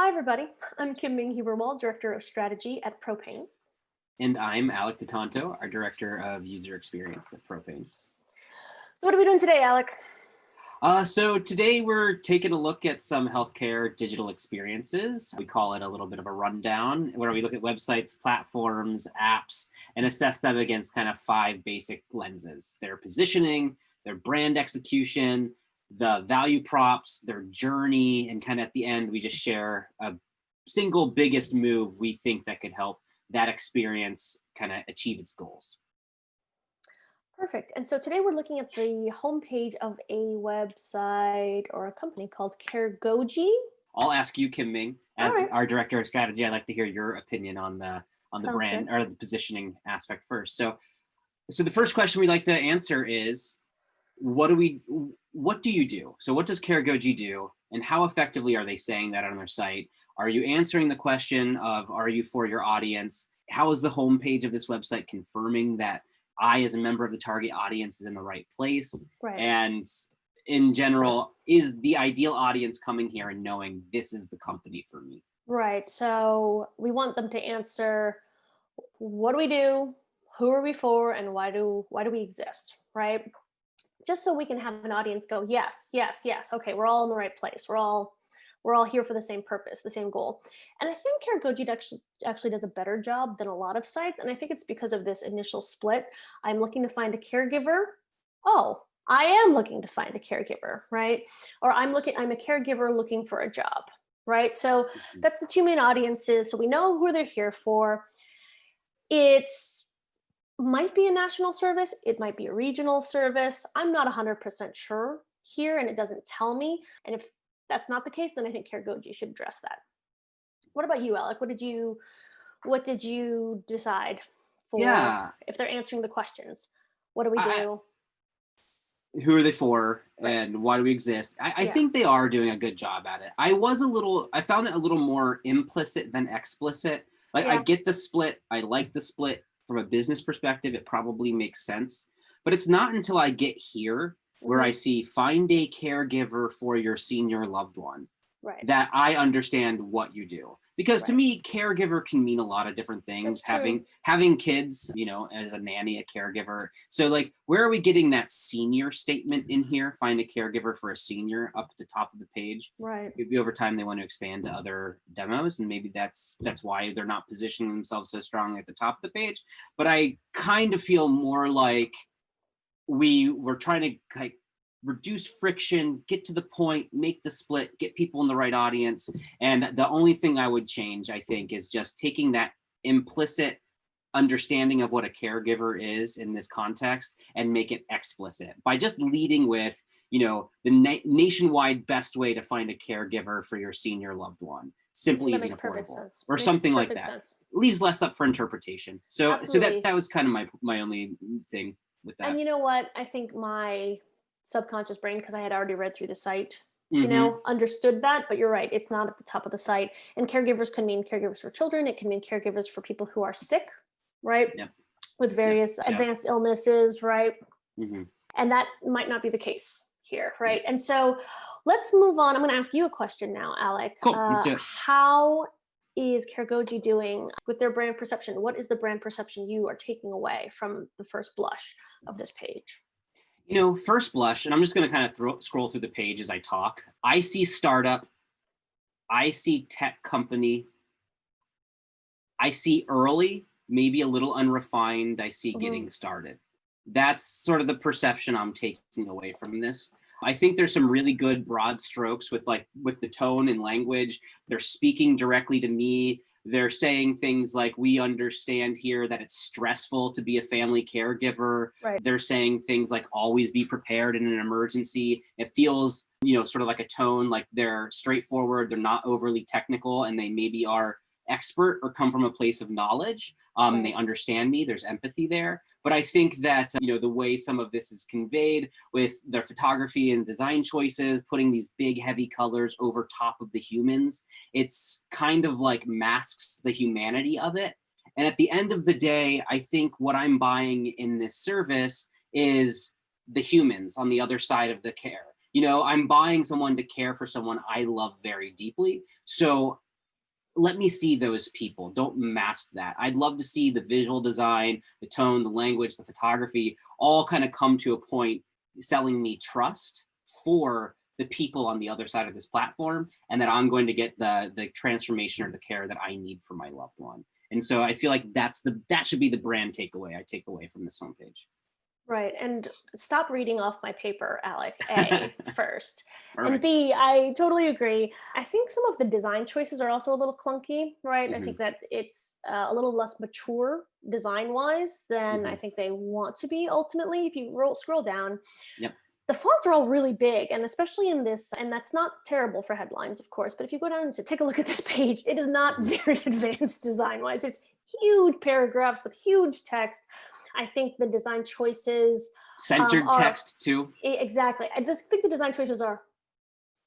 Hi, everybody. I'm Kim Ming Huberwald, Director of Strategy at Propane. And I'm Alec DeTanto, our Director of User Experience at Propane. So what are we doing today, Alec? So today we're taking a look at some healthcare digital experiences. We call it a little bit of a rundown, where we look at websites, platforms, apps, and assess them against kind of 5 basic lenses: their positioning, their brand execution, the value props, their journey, and kind of at the end, we just share a single biggest move we think that could help that experience kind of achieve its goals. Perfect. And so today we're looking at the homepage of a website or a company called Caregogi. I'll ask you, Kim Ming, All as right. our director of strategy. I'd like to hear your opinion on the Sounds good. brand or the positioning aspect first. So the first question we like to answer is, what do you do? So what does Caregogi do, and how effectively are they saying that on their site? Are you answering the question of, are you for your audience? How is the homepage of this website confirming that I, as a member of the target audience, is in the right place? Right. And in general, is the ideal audience coming here and knowing this is the company for me? Right. So we want them to answer, what do we do? Who are we for? And why do we exist? Right. Just so we can have an audience go, yes, yes, yes. Okay, we're all in the right place. We're all here for the same purpose, the same goal. And I think Caregogi actually does a better job than a lot of sites. And I think it's because of this initial split. I'm looking to find a caregiver. Oh, I am looking to find a caregiver, right? Or I'm a caregiver looking for a job, right? So that's the two main audiences. So we know who they're here for. It's might be a national service, it might be a regional service. I'm not 100% sure here, and it doesn't tell me. And if that's not the case, then I think Caregogi should address that. What about you, Alec? What did you decide for Yeah. if they're answering the questions? What do we I, do? who are they for, Right. and why do we exist? I Yeah. think they are doing a good job at it. I found it a little more implicit than explicit. Like, I Yeah. get the split. I like the split from a business perspective. It probably makes sense. But it's not until I get here where I Hmm. see find a caregiver for your senior loved one Right. that I understand what you do. Because to Right. me, caregiver can mean a lot of different things. That's true. Having kids, as a nanny, a caregiver. So like, where are we getting that senior statement in here? Find a caregiver for a senior up at the top of the page. Right. Maybe over time they want to expand to other demos, and maybe that's why they're not positioning themselves so strongly at the top of the page. But I kind of feel more like we were trying to like reduce friction, get to the point, make the split, get people in the right audience. And the only thing I would change, I think, is just taking that implicit understanding of what a caregiver is in this context and make it explicit by just leading with, the nationwide best way to find a caregiver for your senior loved one, simple, That easy, makes and perfect affordable, sense. or Makes something like perfect that. sense. Leaves less up for interpretation. So that Absolutely. that was kind of my only thing with And that. you know what? I think my subconscious brain, because I had already read through the site, Hmm. understood that. But you're right, it's not at the top of the site. And caregivers can mean caregivers for children, it can mean caregivers for people who are sick, right? Yep. With Yep. various Yep. advanced illnesses, right? Hmm. And that might not be the case here, Yep. right? And so let's move on. I'm going to ask you a question now, Alec. Cool. Let's do it. How is Caregogi doing with their brand perception? What is the brand perception you are taking away from the first blush of this page? First blush, and I'm just going to kind of scroll through the page as I talk. I see startup. I see tech company. I see early, maybe a little unrefined. I see Hmm. getting started. That's sort of the perception I'm taking away from this. I think there's some really good broad strokes with the tone and language. They're speaking directly to me. They're saying things like, we understand here that it's stressful to be a family caregiver. Right. They're saying things like, always be prepared in an emergency. It feels, sort of like a tone, like they're straightforward, they're not overly technical, and they maybe are expert or come from a place of knowledge. They Right. understand me. There's empathy there. But I think that, the way some of this is conveyed with their photography and design choices, putting these big, heavy colors over top of the humans, it's kind of like masks the humanity of it. And at the end of the day, I think what I'm buying in this service is the humans on the other side of the care. I'm buying someone to care for someone I love very deeply. So let me see those people. Don't mask that. I'd love to see the visual design, the tone, the language, the photography, all kind of come to a point selling me trust for the people on the other side of this platform, and that I'm going to get the transformation or the care that I need for my loved one. And so I feel like that should be the brand takeaway I take away from this homepage. Right. And stop reading off my paper, Alec, A, first. And Perfect. B, I totally agree. I think some of the design choices are also a little clunky, right? I Hmm. think that it's a little less mature design wise than I Hmm. think they want to be ultimately. If you scroll down, Yep. the fonts are all really big, and especially in this, and that's not terrible for headlines, of course, but if you go down to take a look at this page, it is not Hmm. very advanced design wise. It's huge paragraphs with huge text. I think the design choices Centered are text too. exactly. I just think the design choices are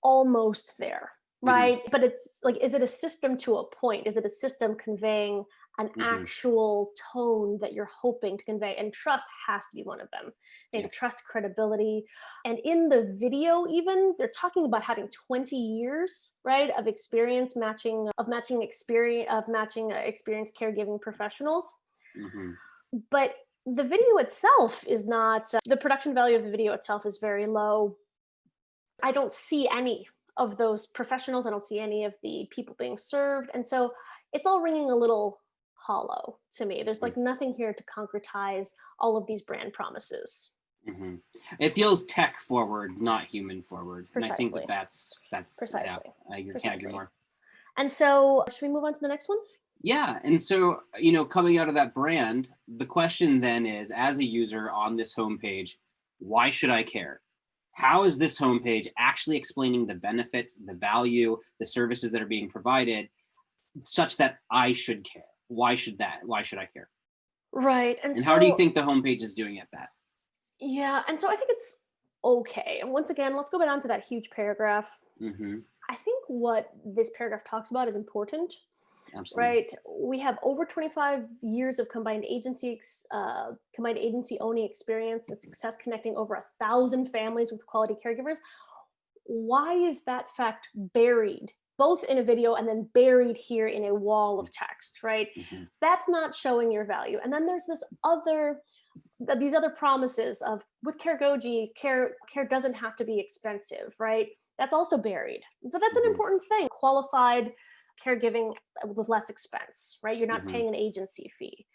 almost there, Hmm. right? But it's like, is it a system to a point? Is it a system conveying an Hmm. actual tone that you're hoping to convey? And trust has to be one of them. Maybe Yeah. trust, credibility. And in the video, even they're talking about having 20 years, right, of experience matching experienced caregiving professionals. Hmm. But the video itself is not, the production value of the video itself is very low. I don't see any of those professionals. I don't see any of the people being served. And so it's all ringing a little hollow to me. There's like nothing here to concretize all of these brand promises. Hmm. It feels tech forward, not human forward, and I think that Precisely. that's yeah, Precisely. can't agree Precisely. more. And so, should we move on to the next one? Yeah, and so coming out of that brand, the question then is, as a user on this homepage, why should I care? How is this homepage actually explaining the benefits, the value, the services that are being provided, such that I should care? Why should that? Why should I care? Right. And And how do you so, think the homepage is doing at that? yeah. And so I think it's okay. And once again, let's go down to that huge paragraph. Mm-hmm. I think what this paragraph talks about is important, Absolutely. right? We have over 25 years of combined agency owning experience and success, connecting over 1,000 families with quality caregivers. Why is that fact buried both in a video and then buried here in a wall of text, right? Mm-hmm. That's not showing your value. And then there's these other promises of, with Caregogi, care doesn't have to be expensive, right? That's also buried. But that's an Mm-hmm. important thing. Qualified caregiving with less expense, right? You're not Mm-hmm. paying an agency fee.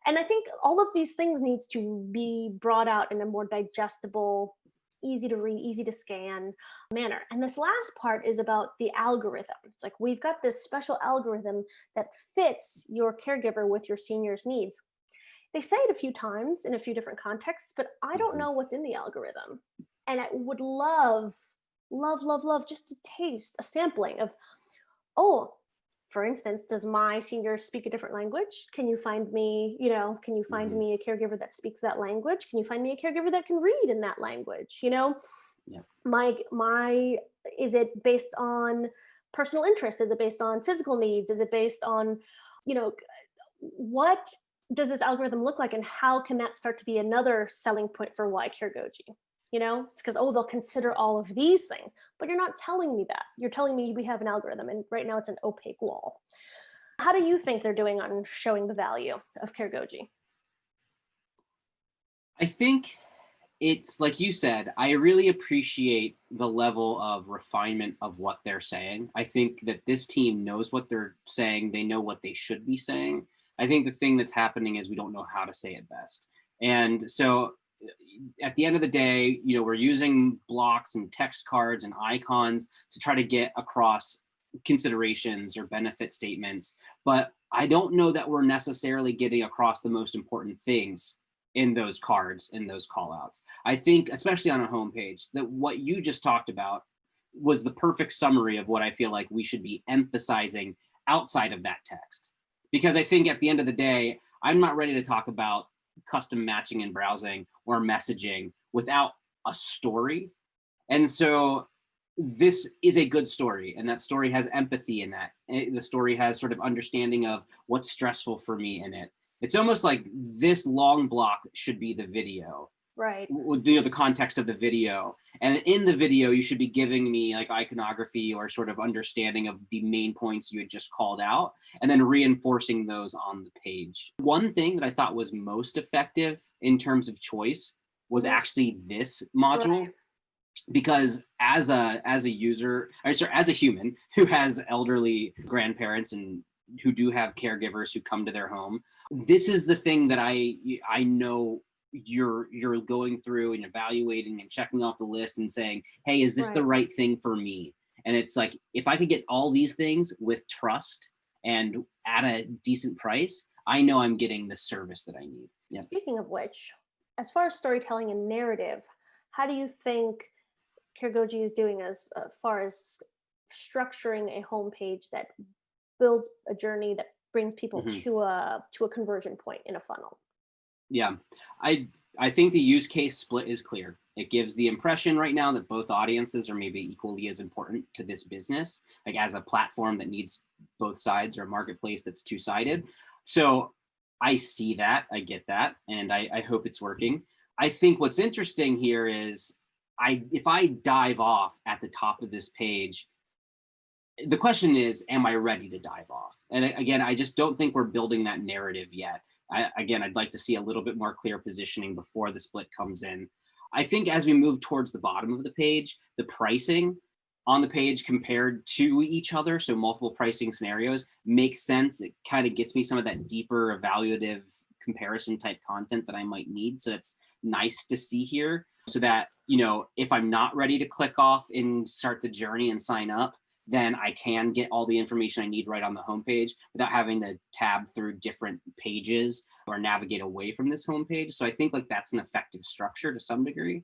And I think all of these things needs to be brought out in a more digestible, easy to read, easy to scan manner. And this last part is about the algorithm. It's like, we've got this special algorithm that fits your caregiver with your senior's needs. They say it a few times in a few different contexts, but I don't Mm-hmm. know what's in the algorithm. And I would love, love, love, love just to taste a sampling of, oh, for instance, does my senior speak a different language? Can you find Mm-hmm. me a caregiver that speaks that language? Can you find me a caregiver that can read in that language? Yeah. My is it based on personal interest? Is it based on physical needs? Is it based on, you know, what does this algorithm look like, and how can that start to be another selling point for why Caregogi? It's because, oh, they'll consider all of these things, but you're not telling me that. You're telling me we have an algorithm, and right now it's an opaque wall. How do you think they're doing on showing the value of Caregogi? I think it's like you said, I really appreciate the level of refinement of what they're saying. I think that this team knows what they're saying, they know what they should be saying. I think the thing that's happening is we don't know how to say it best. And so at the end of the day, we're using blocks and text cards and icons to try to get across considerations or benefit statements, but I don't know that we're necessarily getting across the most important things in those cards, in those call outs. I think, especially on a homepage, that what you just talked about was the perfect summary of what I feel like we should be emphasizing outside of that text. Because I think at the end of the day, I'm not ready to talk about custom matching and browsing or messaging without a story. And so this is a good story, and that story has empathy in that. The story has sort of understanding of what's stressful for me in it. It's almost like this long block should be the video, Right. the context of the video. And in the video, you should be giving me like iconography or sort of understanding of the main points you had just called out, and then reinforcing those on the page. One thing that I thought was most effective in terms of choice was Mhm. actually this module, Right. because as a user, or sorry, as a human who has elderly grandparents and who do have caregivers who come to their home, this is the thing that I know you're going through and evaluating and checking off the list and saying, hey, is this the Right. right thing for me? And it's like, if I could get all these things with trust and at a decent price, I know I'm getting the service that I need. Yeah. Speaking of which, as far as storytelling and narrative, how do you think Caregogi is doing as far as structuring a homepage that builds a journey that brings people Mhm. to a conversion point in a funnel? Yeah, I I think the use case split is clear. It gives the impression right now that both audiences are maybe equally as important to this business, like as a platform that needs both sides, or a marketplace that's two-sided. So I see that, I get that, and I hope it's working. I think what's interesting here is, if I dive off at the top of this page, the question is, am I ready to dive off? And again, I just don't think we're building that narrative yet. Again, I'd like to see a little bit more clear positioning before the split comes in. I think as we move towards the bottom of the page, the pricing on the page compared to each other, so multiple pricing scenarios, makes sense. It kind of gets me some of that deeper evaluative comparison type content that I might need. So it's nice to see here, so that, if I'm not ready to click off and start the journey and sign up, then I can get all the information I need right on the homepage without having to tab through different pages or navigate away from this homepage. So I think like that's an effective structure to some degree.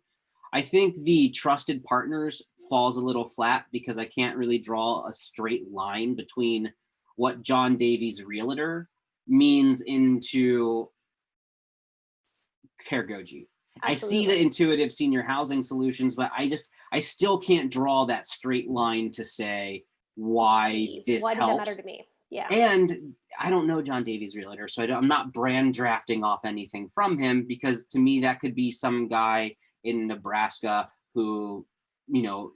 I think the trusted partners falls a little flat because I can't really draw a straight line between what John Davies Realtor means into Caregogi. I see the Absolutely. intuitive senior housing solutions, but I still can't draw that straight line to say why this Why does that matter helps. to me? Yeah. And I don't know John Davies Realtor, so I'm not brand drafting off anything from him, because to me that could be some guy in Nebraska who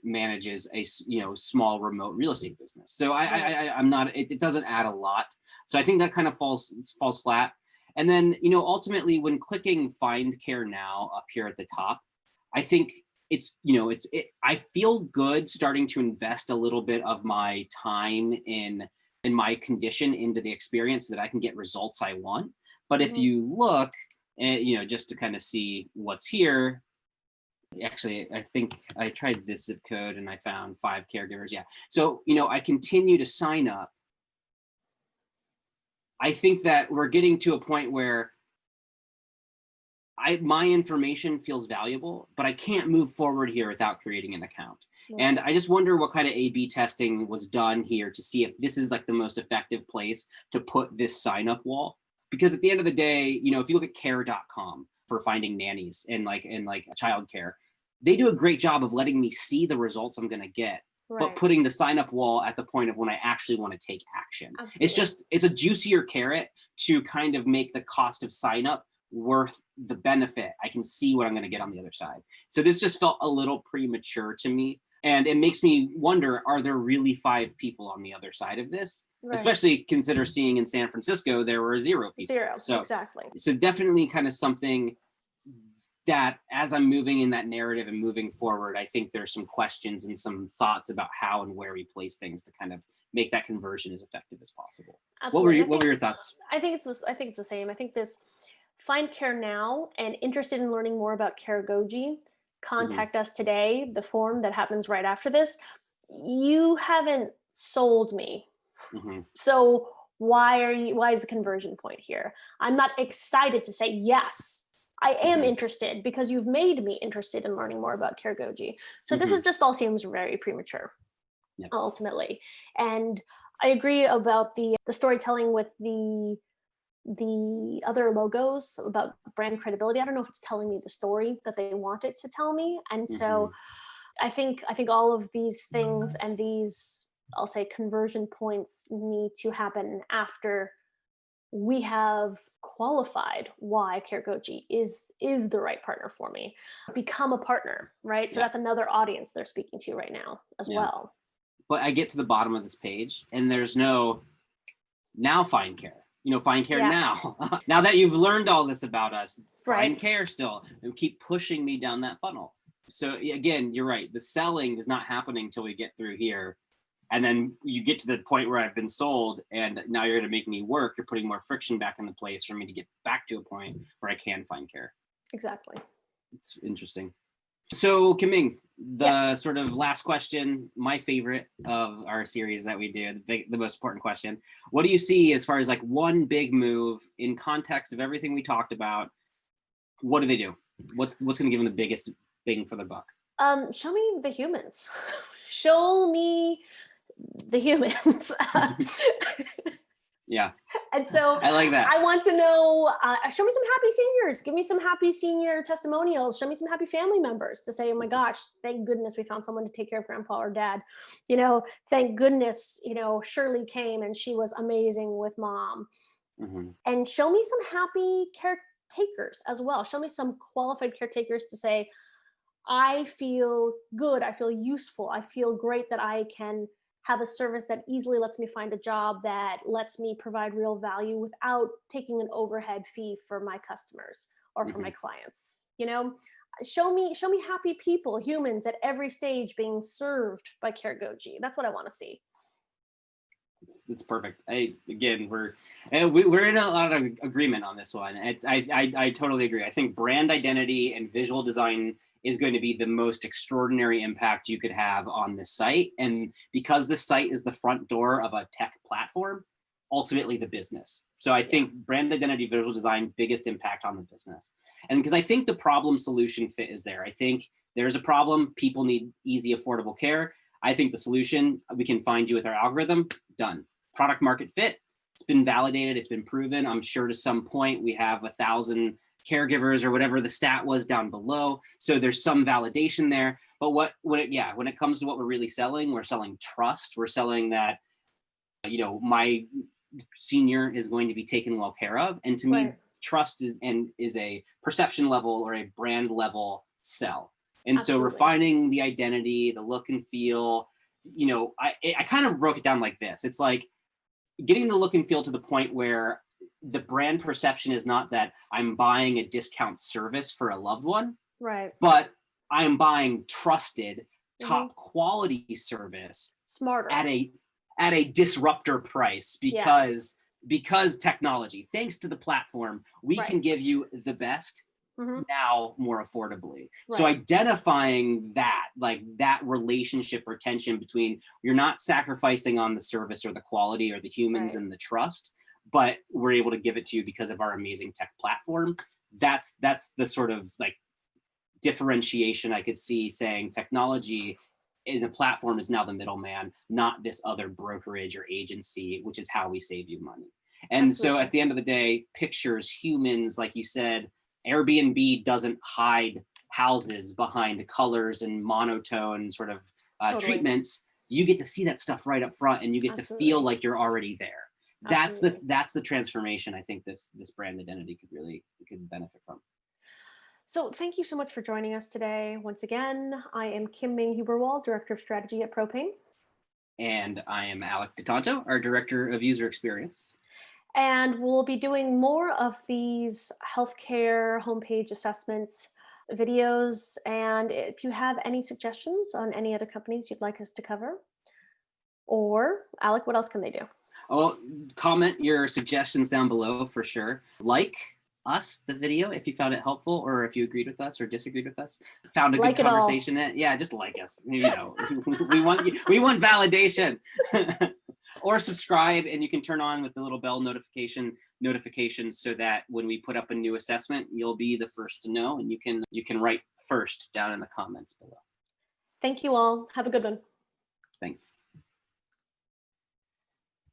manages a small remote real estate business. So Right. I'm not. It doesn't add a lot. So I think that kind of falls flat. And then ultimately, when clicking Find Care Now up here at the top, I think I feel good starting to invest a little bit of my time in my condition into the experience so that I can get results I want. But if Mhm. you look, just to kind of see what's here, actually, I think I tried this zip code and I found 5 caregivers. Yeah. So, I continue to sign up. I think that we're getting to a point where my information feels valuable, but I can't move forward here without creating an account. And Right. I just wonder what kind of A/B testing was done here to see if this is like the most effective place to put this sign up wall. Because at the end of the day, if you look at care.com for finding nannies and like childcare, they do a great job of letting me see the results I'm going to get, but Right. putting the sign up wall at the point of when I actually want to take action. Absolutely. It's a juicier carrot to kind of make the cost of sign up worth the benefit. I can see what I'm going to get on the other side. So this just felt a little premature to me. And it makes me wonder, are there really 5 people on the other side of this? Right. Especially consider seeing in San Francisco, there were 0 people. Zero. Exactly. So definitely kind of something that as I'm moving in that narrative and moving forward, I think there's some questions and some thoughts about how and where we place things to kind of make that conversion as effective as possible. Absolutely. And What were your thoughts? I think it's the same. I think this find care now and interested in learning more about Caregogi, Hmm. contact us today. The form that happens right after this. You haven't sold me. Hmm. So why is the conversion point here? I'm not excited to say yes. I am Hmm. interested because you've made me interested in learning more about Caregogi. So this is Hmm. just all seems very premature Yeah. ultimately. And I agree about the storytelling with the other logos about brand credibility. I don't know if it's telling me the story that they want it to tell me. And so Hmm. I think all of these things and these, I'll say, conversion points need to happen after we have qualified why Caregogi is the right partner for me. Become a partner, right? So Yeah. that's another audience they're speaking to right now as Yeah. well. But I get to the bottom of this page and there's no now find care. Find care Yeah, now. Now that you've learned all this about us, find right. care still and keep pushing me down that funnel. So again, you're right. The selling is not happening until we get through here. And then you get to the point where I've been sold and now you're going to make me work. You're putting more friction back in the place for me to get back to a point where I can find care. Exactly. It's interesting. So Kim-Ming, Yes. the sort of last question, my favorite of our series that we do, the most important question. What do you see as far as like one big move in context of everything we talked about? What do they do? What's going to give them the biggest bang for the buck? Show me the humans. Show me the humans. Yeah, And so I like that. I want to know, show me some happy seniors. Give me some happy senior testimonials. Show me some happy family members to say, oh my gosh, thank goodness we found someone to take care of grandpa or dad. Thank goodness, Shirley came and she was amazing with mom. Mm-hmm. And show me some happy caretakers as well. Show me some qualified caretakers to say, I feel good. I feel useful. I feel great that I can have a service that easily lets me find a job, that lets me provide real value without taking an overhead fee for my customers or for Mm-hmm. my clients. Show me happy people, humans at every stage being served by Caregogi. That's what I want to see. It's perfect. We're in a lot of agreement on this one. I totally agree. I think brand identity and visual design is going to be the most extraordinary impact you could have on this site. And because this site is the front door of a tech platform, ultimately the business. So I think brand identity, visual design, biggest impact on the business. And because I think the problem solution fit is there. I think there's a problem. People need easy, affordable care. I think the solution, we can find you with our algorithm, done. Product market fit, it's been validated, it's been proven. I'm sure to some point we have 1,000 caregivers or whatever the stat was down below. So there's some validation there. But when it comes to what we're really selling, we're selling trust. We're selling that, my senior is going to be taken well care of. And to me, trust is a perception level or a brand level sell. And Absolutely. So refining the identity, the look and feel, I kind of broke it down like this. It's like getting the look and feel to the point where the brand perception is not that I'm buying a discount service for a loved one, right? But I'm buying trusted, top quality service smarter at a disruptor price because technology, thanks to the platform, we can give you the best now more affordably. So identifying that, like that relationship or tension between you're not sacrificing on the service or the quality or the humans and the trust, but we're able to give it to you because of our amazing tech platform. That's the sort of like differentiation I could see, saying technology is a platform is now the middleman, not this other brokerage or agency, which is how we save you money. And so at the end of the day, pictures, humans, like you said, Airbnb doesn't hide houses behind colors and monotone sort of treatments. You get to see that stuff right up front and you get to feel like you're already there. That's the transformation I think this brand identity could benefit from. So thank you so much for joining us today. Once again, I am Kim-Ming Huberwald, Director of Strategy at Propane. And I am Alec DeTanto, our Director of User Experience. And we'll be doing more of these healthcare homepage assessments videos. And if you have any suggestions on any other companies you'd like us to cover, or Alec, what else can they do? Oh, comment your suggestions down below for sure. Like us, the video, if you found it helpful or if you agreed with us or disagreed with us, found a good conversation in it. Yeah, just like us. We want validation. Or subscribe, and you can turn on with the little bell notifications so that when we put up a new assessment, you'll be the first to know, and you can write first down in the comments below. Thank you all. Have a good one. Thanks.